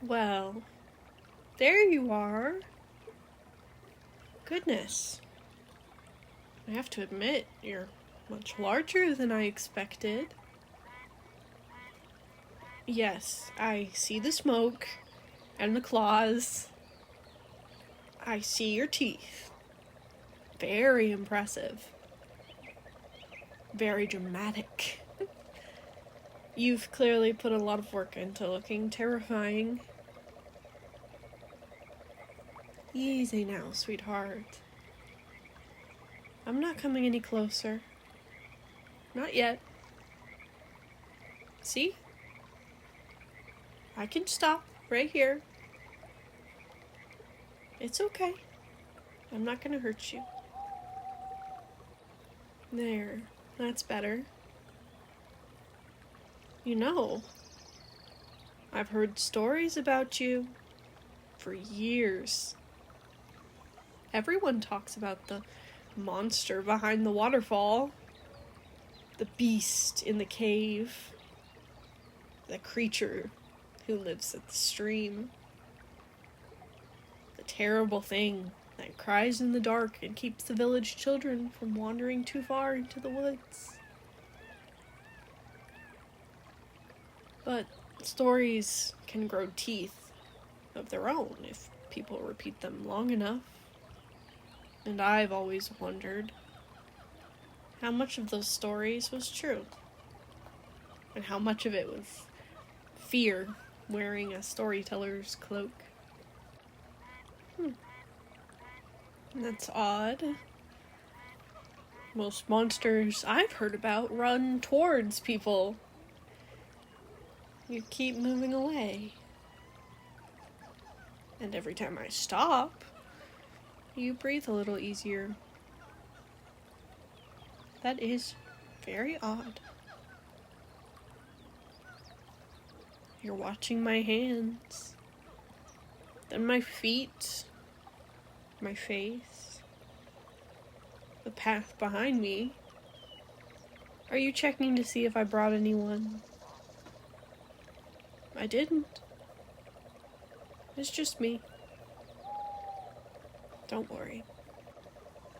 Well, there you are. Goodness. I have to admit, you're much larger than I expected. Yes, I see the smoke and the claws. I see your teeth. Very impressive. Very dramatic. You've clearly put a lot of work into looking terrifying. Easy now, sweetheart. I'm not coming any closer. Not yet. See? I can stop right here. It's okay. I'm not gonna hurt you. There. That's better. You know, I've heard stories about you for years. Everyone talks about the monster behind the waterfall, the beast in the cave, the creature who lives at the stream, the terrible thing that cries in the dark and keeps the village children from wandering too far into the woods. But stories can grow teeth of their own if people repeat them long enough. And I've always wondered how much of those stories was true, and how much of it was fear wearing a storyteller's cloak. That's odd. Most monsters I've heard about run towards people. You keep moving away. And every time I stop, you breathe a little easier. That is very odd. You're watching my hands, then my feet, my face, the path behind me. Are you checking to see if I brought anyone? I didn't. It's just me. Don't worry.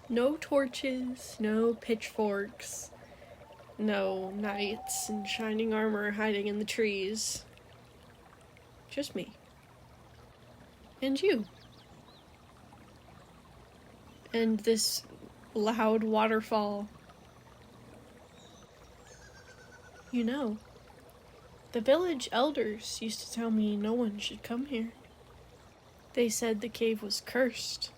No torches, no pitchforks, no knights in shining armor hiding in the trees. Just me. And you. And this loud waterfall. You know, the village elders used to tell me no one should come here. They said the cave was cursed.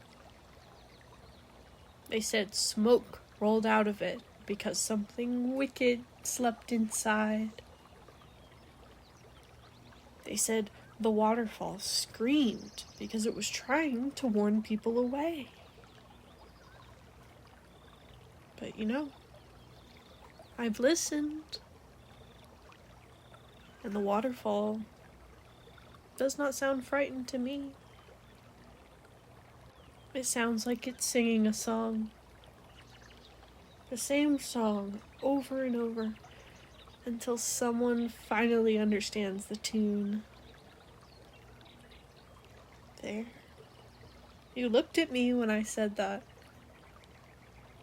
They said smoke rolled out of it because something wicked slept inside. They said the waterfall screamed because it was trying to warn people away. But you know, I've listened. And the waterfall does not sound frightened to me. It sounds like it's singing a song. The same song over and over until someone finally understands the tune. There. You looked at me when I said that.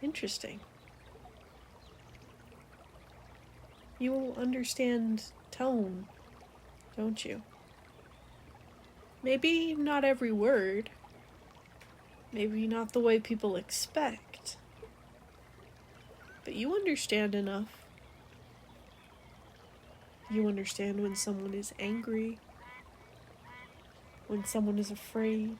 Interesting. You will understand tone, don't you? Maybe not every word. Maybe not the way people expect. But you understand enough. You understand when someone is angry, when someone is afraid,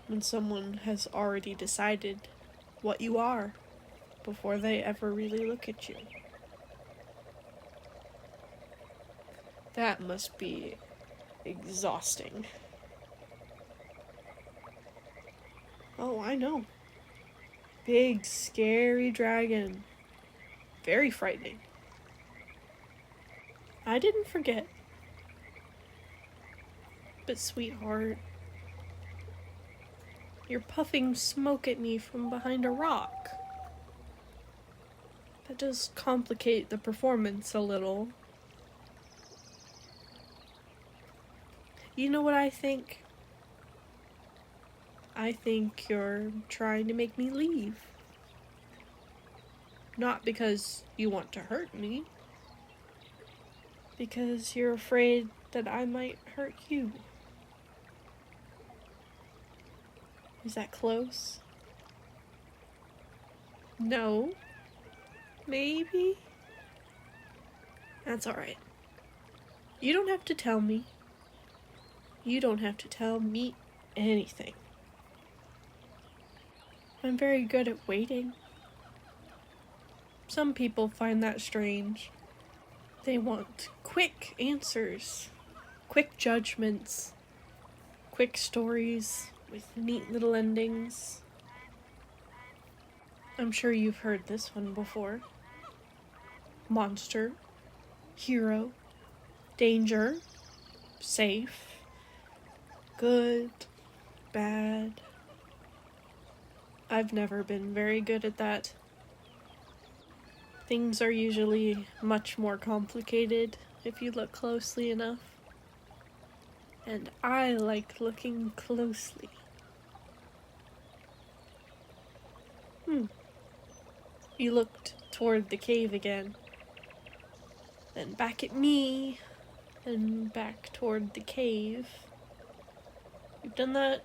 when someone has already decided what you are before they ever really look at you. That must be exhausting. Oh, I know. Big, scary dragon. Very frightening. I didn't forget. But sweetheart, you're puffing smoke at me from behind a rock. That does complicate the performance a little. You know what I think? I think you're trying to make me leave. Not because you want to hurt me. Because you're afraid that I might hurt you. Is that close? No? Maybe? That's alright. You don't have to tell me. You don't have to tell me anything. I'm very good at waiting. Some people find that strange. They want quick answers, quick judgments, quick stories with neat little endings. I'm sure you've heard this one before. Monster, hero, danger, safe, good, bad. I've never been very good at that. Things are usually much more complicated if you look closely enough. And I like looking closely. You looked toward the cave again. Then back at me. Then back toward the cave. You've done that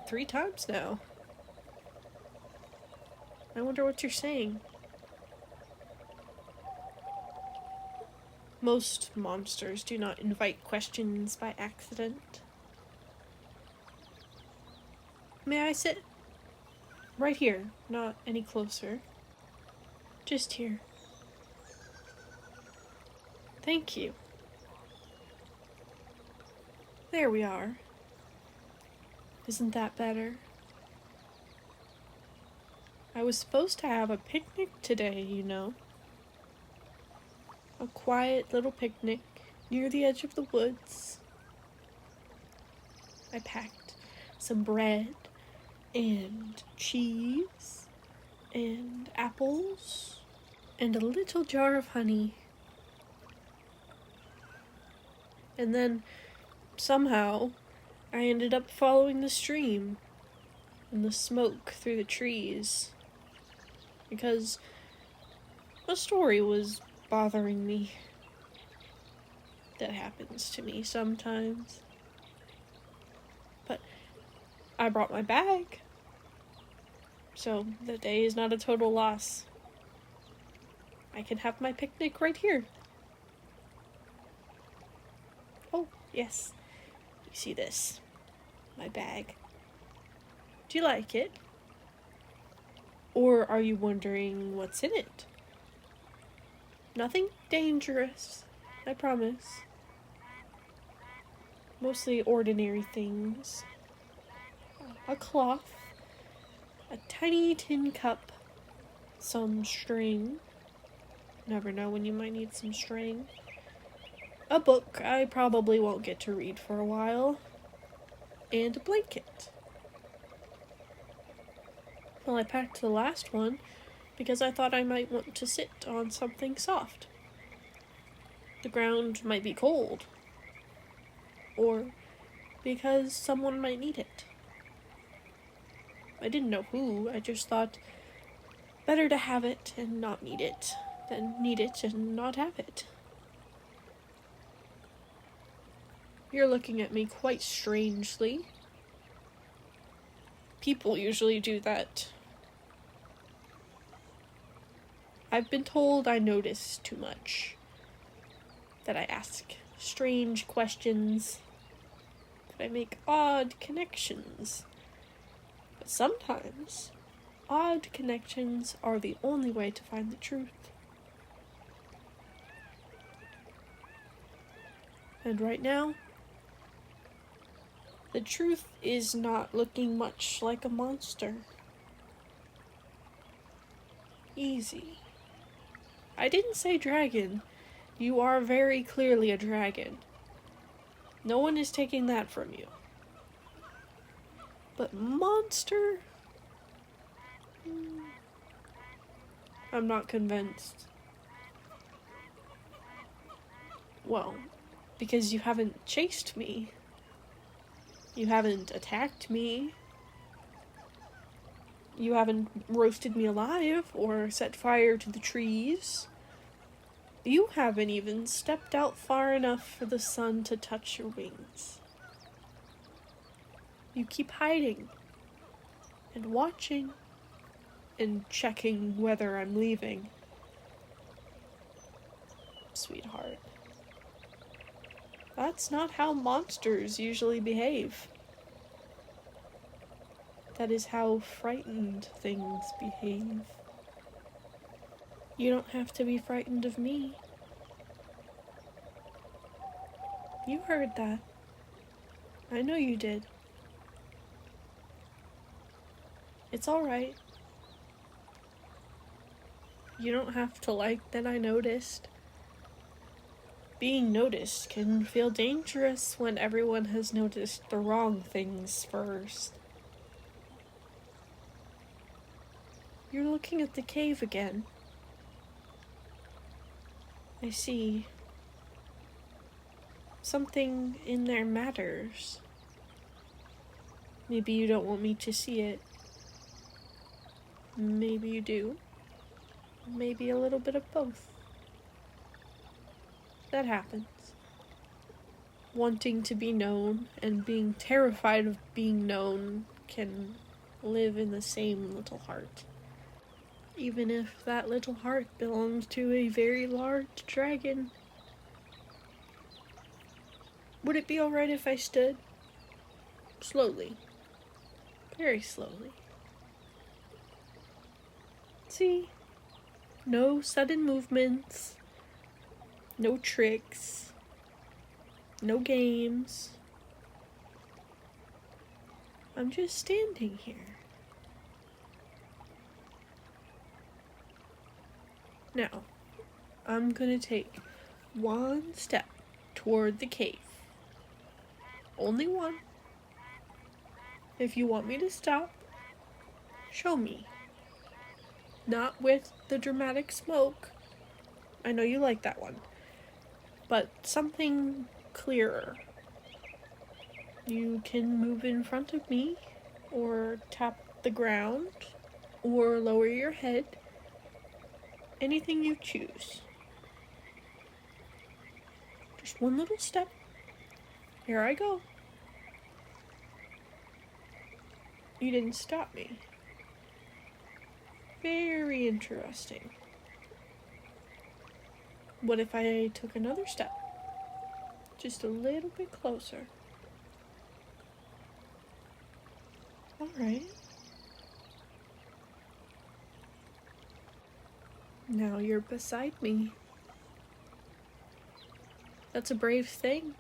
3 times now. I wonder what you're saying. Most monsters do not invite questions by accident. May I sit? Right here, not any closer. Just here. Thank you. There we are. Isn't that better? I was supposed to have a picnic today, you know. A quiet little picnic near the edge of the woods. I packed some bread and cheese and apples and a little jar of honey. And then somehow I ended up following the stream and the smoke through the trees because a story was bothering me. That happens to me sometimes. But I brought my bag, so the day is not a total loss. I can have my picnic right here. Oh, yes. You see this? My bag. Do you like it? Or are you wondering what's in it? Nothing dangerous, I promise. Mostly ordinary things. A cloth, a tiny tin cup, some string. Never know when you might need some string. A book I probably won't get to read for a while. And a blanket. Well, I packed the last one because I thought I might want to sit on something soft. The ground might be cold. Or because someone might need it. I didn't know who, I just thought better to have it and not need it than need it and not have it. You're looking at me quite strangely. People usually do that. I've been told I notice too much. That I ask strange questions. That I make odd connections. But sometimes, odd connections are the only way to find the truth. And right now, the truth is not looking much like a monster. Easy. I didn't say dragon. You are very clearly a dragon. No one is taking that from you. But monster? I'm not convinced. Well, because you haven't chased me You haven't attacked me. You haven't roasted me alive or set fire to the trees. You haven't even stepped out far enough for the sun to touch your wings. You keep hiding and watching and checking whether I'm leaving. Sweetheart, that's not how monsters usually behave. That is how frightened things behave. You don't have to be frightened of me. You heard that. I know you did. It's alright. You don't have to like that I noticed. Being noticed can feel dangerous when everyone has noticed the wrong things first. You're looking at the cave again. I see. Something in there matters. Maybe you don't want me to see it. Maybe you do. Maybe a little bit of both. That happens. Wanting to be known and being terrified of being known can live in the same little heart. Even if that little heart belongs to a very large dragon. Would it be alright if I stood? Slowly. Very slowly. See? No sudden movements. No tricks. No games. I'm just standing here. Now, I'm gonna take one step toward the cave. Only one. If you want me to stop, show me. Not with the dramatic smoke. I know you like that one. But something clearer. You can move in front of me, or tap the ground, or lower your head. Anything you choose. Just one little step. Here I go. You didn't stop me. Very interesting. What if I took another step? Just a little bit closer. Alright. Now you're beside me. That's a brave thing.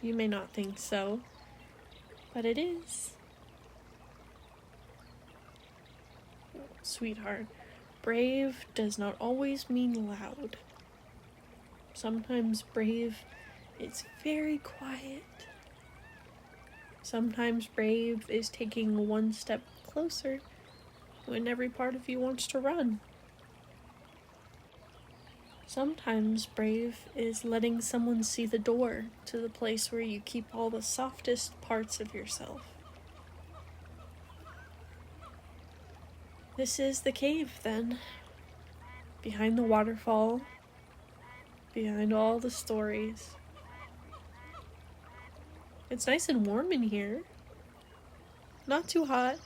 You may not think so, but it is. Sweetheart, brave does not always mean loud. Sometimes brave is very quiet. Sometimes brave is taking one step closer when every part of you wants to run. Sometimes brave is letting someone see the door to the place where you keep all the softest parts of yourself. This is the cave, then. Behind the waterfall. Behind all the stories. It's nice and warm in here. Not too hot.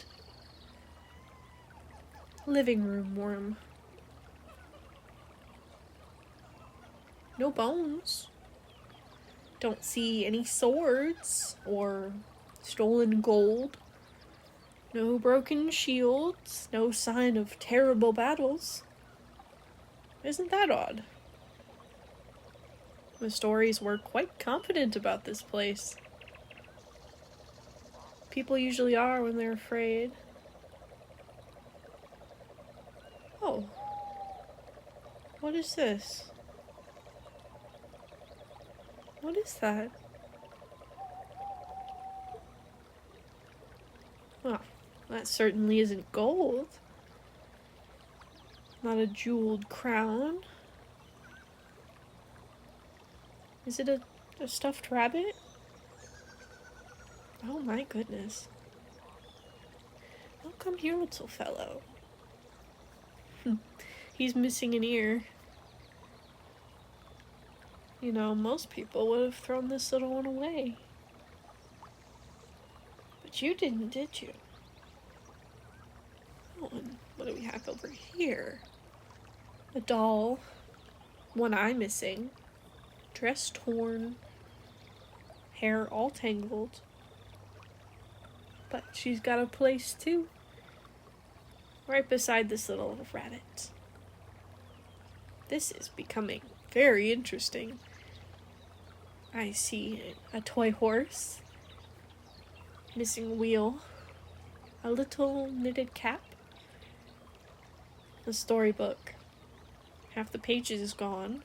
Living room warm. No bones. Don't see any swords or stolen gold. No broken shields. No sign of terrible battles. Isn't that odd? The stories were quite confident about this place. People usually are when they're afraid. Oh. What is this? What is that? Well, that certainly isn't gold. Not a jeweled crown. Is it a stuffed rabbit? Oh my goodness. Oh, come here, little fellow. He's missing an ear. You know, most people would have thrown this little one away. But you didn't, did you? Oh, and what do we have over here? A doll. One eye missing. Dress torn. Hair all tangled. But she's got a place too. Right beside this little rabbit. This is becoming very interesting. I see a toy horse. Missing wheel. A little knitted cap. A storybook. Half the pages is gone.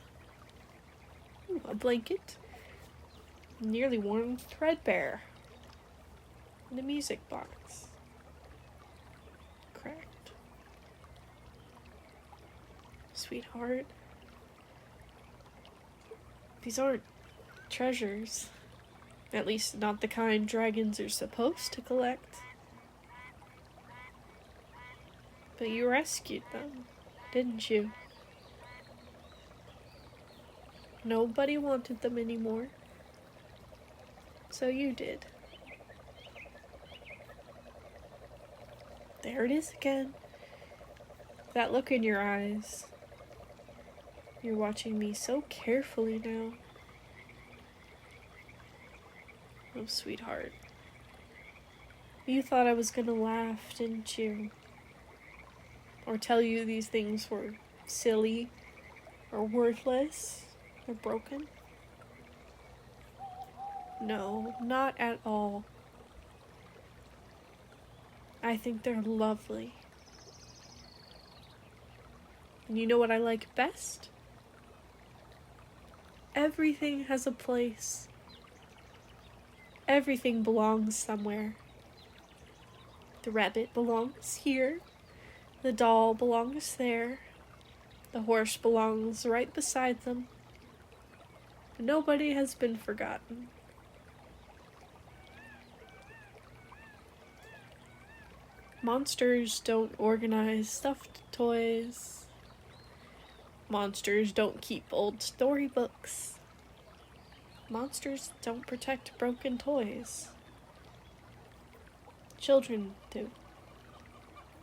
Ooh, a blanket. Nearly worn threadbare. And a music box. Cracked. Sweetheart. These aren't treasures. At least not the kind dragons are supposed to collect. But you rescued them, didn't you? Nobody wanted them anymore. So you did. There it is again. That look in your eyes. You're watching me so carefully now. Oh, sweetheart. You thought I was gonna laugh, didn't you? Or tell you these things were silly, or worthless, or broken? No, not at all. I think they're lovely. And you know what I like best? Everything has a place. Everything belongs somewhere. The rabbit belongs here. The doll belongs there. The horse belongs right beside them. But nobody has been forgotten. Monsters don't organize stuffed toys. Monsters don't keep old storybooks. Monsters don't protect broken toys. Children do.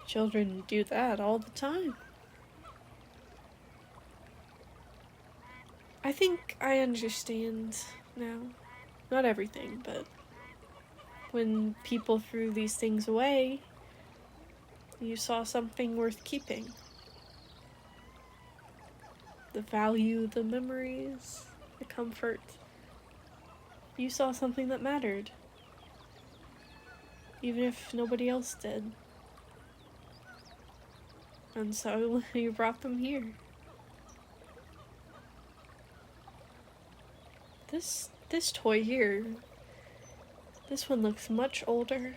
Children do that all the time. I think I understand now. Not everything, but when people threw these things away, you saw something worth keeping. The value, the memories, the comfort. You saw something that mattered. Even if nobody else did. And so you brought them here. This toy here, this one looks much older.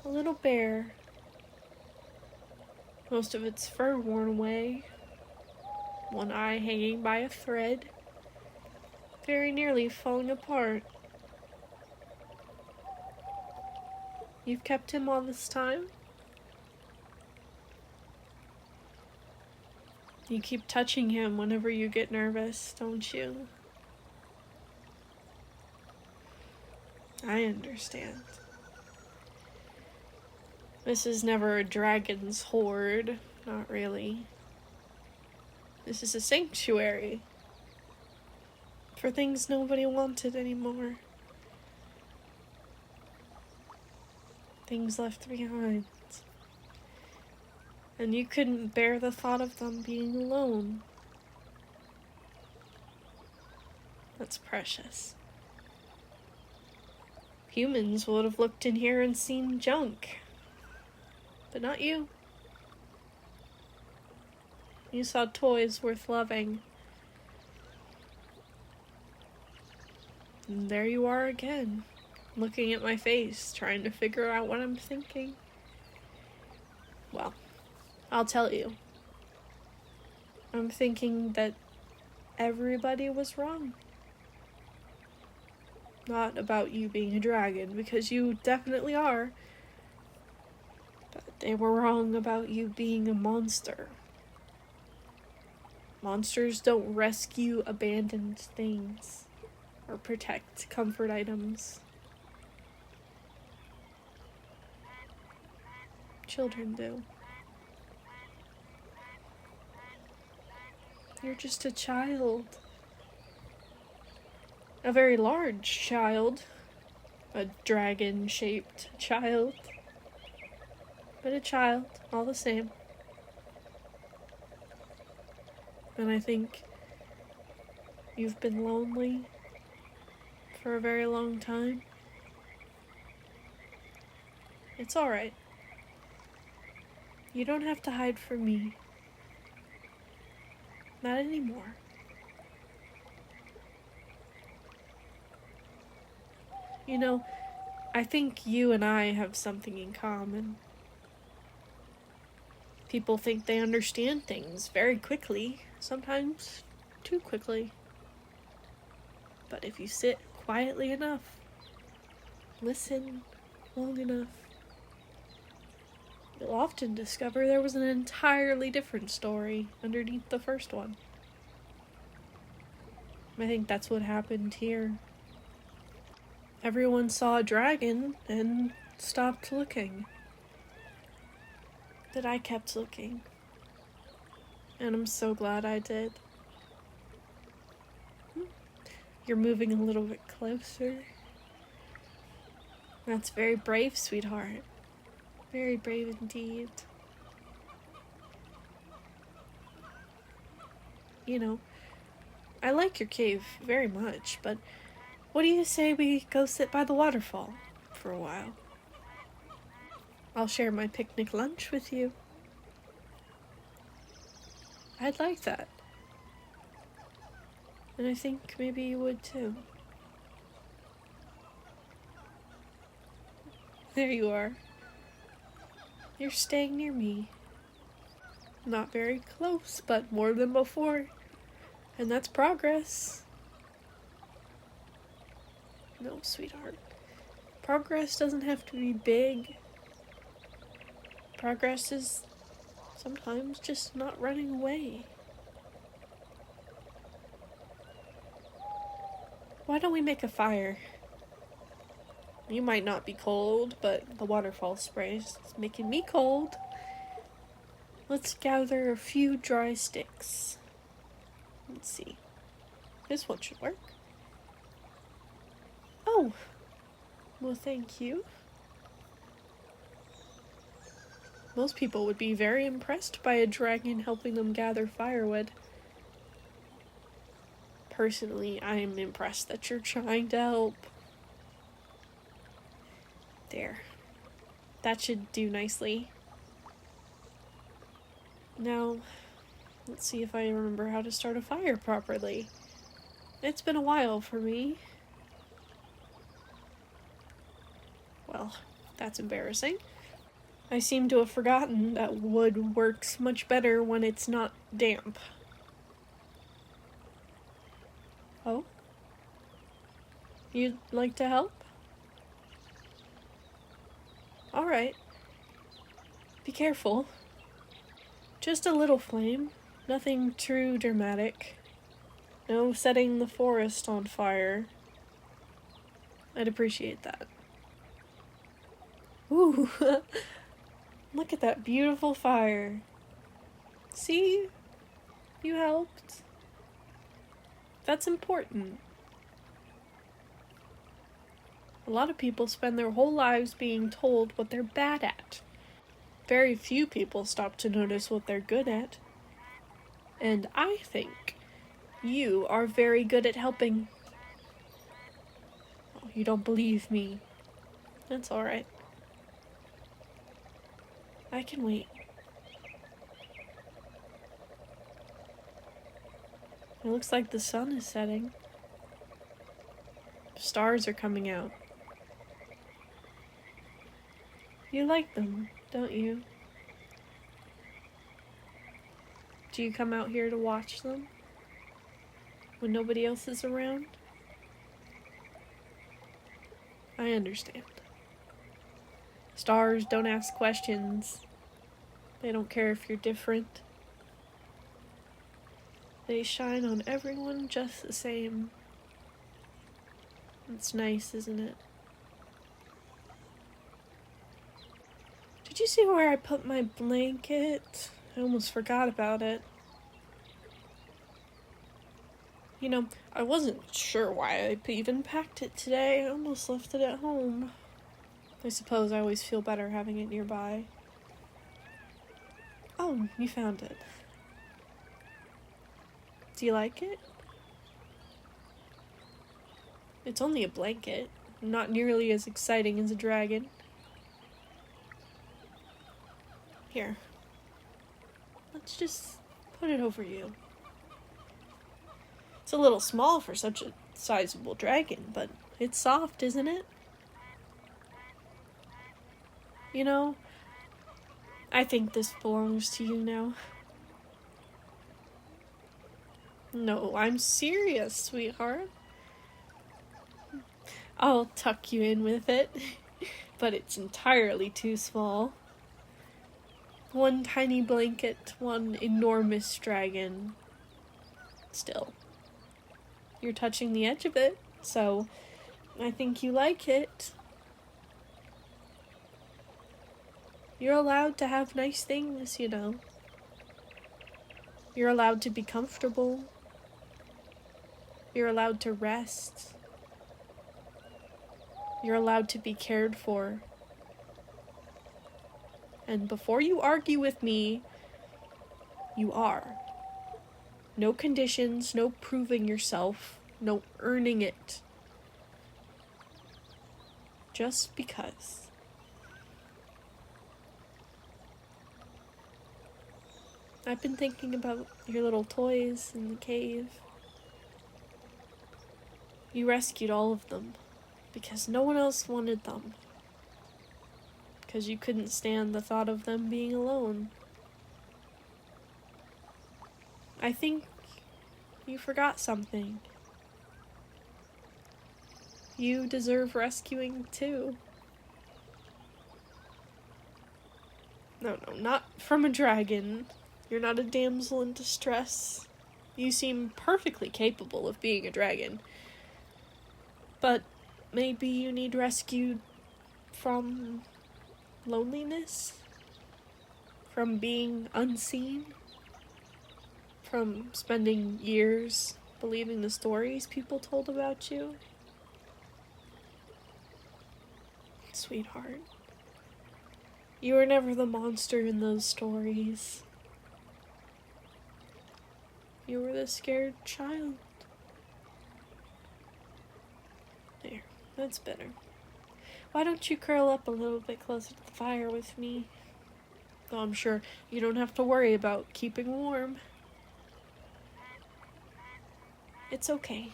A little bare. Most of its fur worn away. One eye hanging by a thread. Very nearly falling apart. You've kept him all this time? You keep touching him whenever you get nervous, don't you? I understand. This is never a dragon's hoard, not really. This is a sanctuary. For things nobody wanted anymore. Things left behind. And you couldn't bear the thought of them being alone. That's precious. Humans would have looked in here and seen junk. But not you. You saw toys worth loving. And there you are again, looking at my face, trying to figure out what I'm thinking. Well, I'll tell you. I'm thinking that everybody was wrong. Not about you being a dragon, because you definitely are. But they were wrong about you being a monster. Monsters don't rescue abandoned things or protect comfort items. Children do. You're just a child. A very large child. A dragon-shaped child. But a child, all the same. And I think you've been lonely for a very long time. It's alright. You don't have to hide from me. Not anymore. You know, I think you and I have something in common. People think they understand things very quickly, sometimes too quickly. But if you sit quietly enough, listen long enough, you'll often discover there was an entirely different story underneath the first one. I think that's what happened here. Everyone saw a dragon and stopped looking. But I kept looking. And I'm so glad I did. You're moving a little bit closer. That's very brave, sweetheart. Very brave indeed. You know, I like your cave very much, but what do you say we go sit by the waterfall for a while? I'll share my picnic lunch with you. I'd like that. And I think maybe you would too. There you are. You're staying near me. Not very close, but more than before. And that's progress. No, sweetheart. Progress doesn't have to be big. Progress is sometimes just not running away. Why don't we make a fire? You might not be cold, but the waterfall spray is making me cold. Let's gather a few dry sticks. Let's see. This one should work. Oh! Well, thank you. Most people would be very impressed by a dragon helping them gather firewood. Personally, I'm impressed that you're trying to help. There. That should do nicely. Now, let's see if I remember how to start a fire properly. It's been a while for me. Well, that's embarrassing. I seem to have forgotten that wood works much better when it's not damp. Oh? You'd like to help? Alright. Be careful. Just a little flame. Nothing too dramatic. No setting the forest on fire. I'd appreciate that. Ooh! Look at that beautiful fire. See? You helped. That's important. A lot of people spend their whole lives being told what they're bad at. Very few people stop to notice what they're good at. And I think you are very good at helping. Oh, you don't believe me. That's alright. I can wait. It looks like the sun is setting. Stars are coming out. You like them, don't you? Do you come out here to watch them? When nobody else is around? I understand. Stars don't ask questions. They don't care if you're different. They shine on everyone just the same. It's nice, isn't it? Did you see where I put my blanket? I almost forgot about it. You know, I wasn't sure why I even packed it today. I almost left it at home. I suppose I always feel better having it nearby. Oh, you found it. Do you like it? It's only a blanket. Not nearly as exciting as a dragon. Here. Let's just put it over you. It's a little small for such a sizable dragon, but it's soft, isn't it? You know, I think this belongs to you now. No, I'm serious, sweetheart. I'll tuck you in with it, but it's entirely too small. One tiny blanket, one enormous dragon. Still, you're touching the edge of it, so I think you like it. You're allowed to have nice things, you know. You're allowed to be comfortable. You're allowed to rest. You're allowed to be cared for. And before you argue with me, you are. No conditions, no proving yourself, no earning it. Just because. I've been thinking about your little toys in the cave. You rescued all of them because no one else wanted them. Because you couldn't stand the thought of them being alone. I think you forgot something. You deserve rescuing too. No, not from a dragon. You're not a damsel in distress. You seem perfectly capable of being a dragon. But maybe you need rescued from loneliness? From being unseen? From spending years believing the stories people told about you? Sweetheart, you were never the monster in those stories. You were the scared child. There, that's better. Why don't you curl up a little bit closer to the fire with me? Though I'm sure you don't have to worry about keeping warm. It's okay.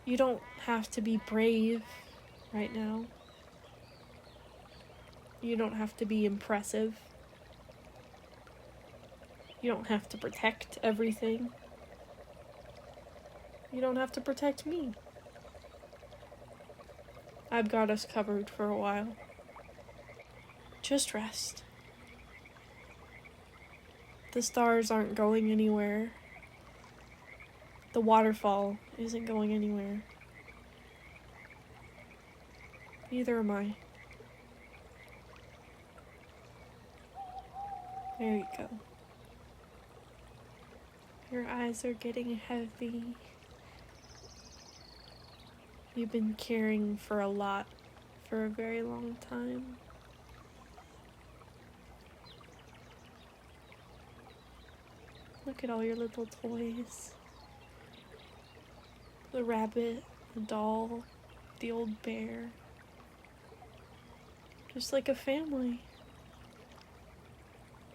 You don't have to be brave right now. You don't have to be impressive. You don't have to protect everything. You don't have to protect me. I've got us covered for a while. Just rest. The stars aren't going anywhere. The waterfall isn't going anywhere. Neither am I. There you go. Your eyes are getting heavy. You've been caring for a lot for a very long time. Look at all your little toys. The rabbit, the doll, the old bear. Just like a family.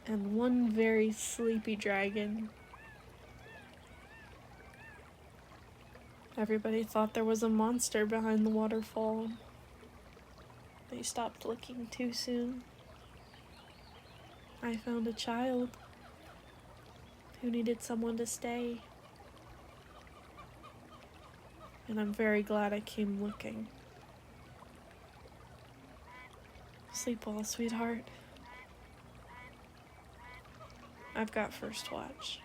And one very sleepy dragon. Everybody thought there was a monster behind the waterfall. They stopped looking too soon. I found a child who needed someone to stay. and I'm very glad I came looking. Sleep well, sweetheart. I've got first watch.